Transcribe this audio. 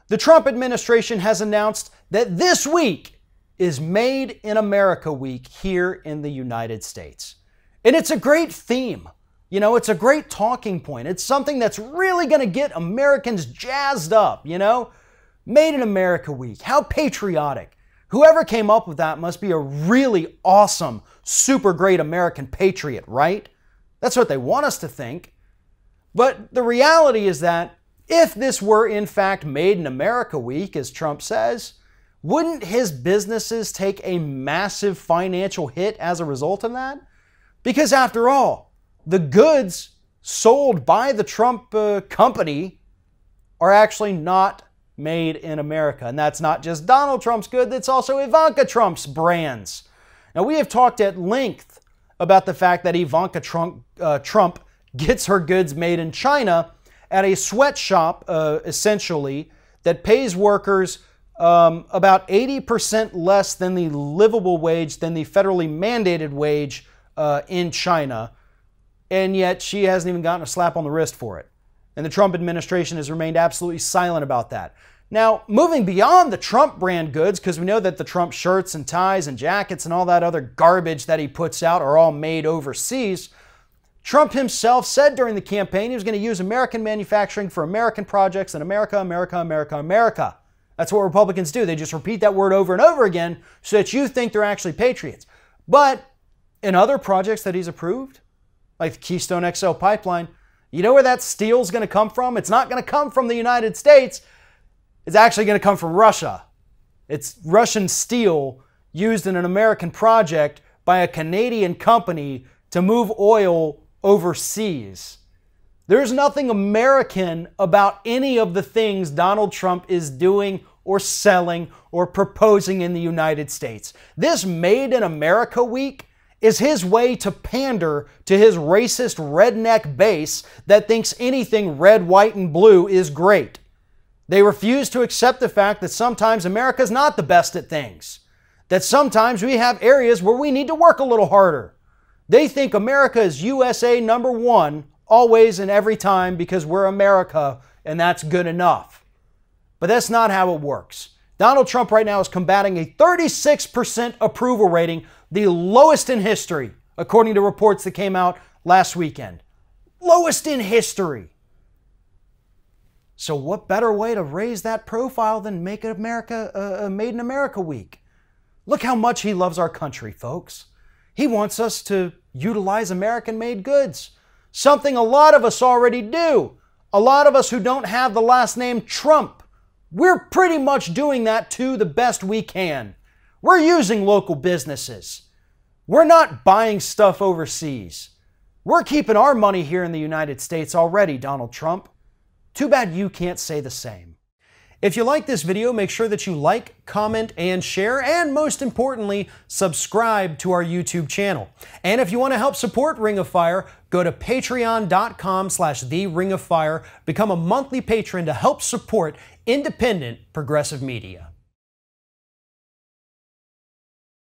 The Trump administration has announced that this week is Made in America Week here in the United States. And it's a great theme. You know, it's a great talking point. It's something that's really going to get Americans jazzed up, you know? Made in America Week. How patriotic. Whoever came up with that must be a really awesome, super great American patriot, right? That's what they want us to think. But the reality is that if this were in fact Made in America Week, as Trump says, wouldn't his businesses take a massive financial hit as a result of that? Because after all, the goods sold by the Trump company are actually not made in America. And that's not just Donald Trump's good, that's also Ivanka Trump's brands. Now, we have talked at length about the fact that Ivanka Trump gets her goods made in China at a sweatshop, essentially, that pays workers about 80% less than the livable wage, than the federally mandated wage in China. And yet she hasn't even gotten a slap on the wrist for it. And the Trump administration has remained absolutely silent about that. Now, moving beyond the Trump brand goods, because we know that the Trump shirts and ties and jackets and all that other garbage that he puts out are all made overseas, Trump himself said during the campaign he was going to use American manufacturing for American projects and America, America, America, America. That's what Republicans do. They just repeat that word over and over again so that you think they're actually patriots. But in other projects that he's approved, like the Keystone XL pipeline, you know where that steel is going to come from? It's not going to come from the United States. It's actually going to come from Russia. It's Russian steel used in an American project by a Canadian company to move oil overseas. There's nothing American about any of the things Donald Trump is doing or selling or proposing in the United States. This Made in America Week is his way to pander to his racist redneck base that thinks anything red, white, and blue is great. They refuse to accept the fact that sometimes America's not the best at things, that sometimes we have areas where we need to work a little harder. They think America is USA #1 always and every time because we're America and that's good enough. But that's not how it works. Donald Trump right now is combating a 36% approval rating, the lowest in history, according to reports that came out last weekend. Lowest in history. So what better way to raise that profile than make it Made in America Week? Look how much he loves our country, folks. He wants us to utilize American-made goods, something a lot of us already do. A lot of us who don't have the last name Trump. We're pretty much doing that too the best we can. We're using local businesses. We're not buying stuff overseas. We're keeping our money here in the United States already, Donald Trump. Too bad you can't say the same. If you like this video, make sure that you like, comment, and share, and most importantly, subscribe to our YouTube channel. And if you want to help support Ring of Fire, go to patreon.com/TheRingOfFire, become a monthly patron to help support independent progressive media.